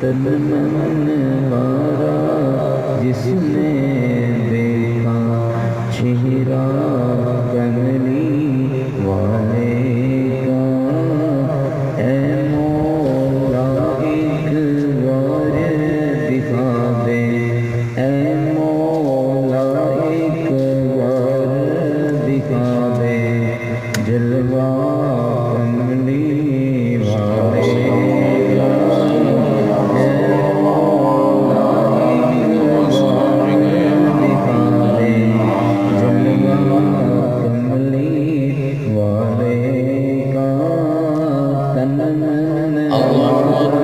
تن من مارا جس نے دیکھا چہرہ کملی والے کا اے مولا ایک بار دکھا دے اے مولا ایک بار دکھا دے جلوہ کملی والے کا اے مولا ایک بار دکھا دے جلوہ کملی والے کا تن من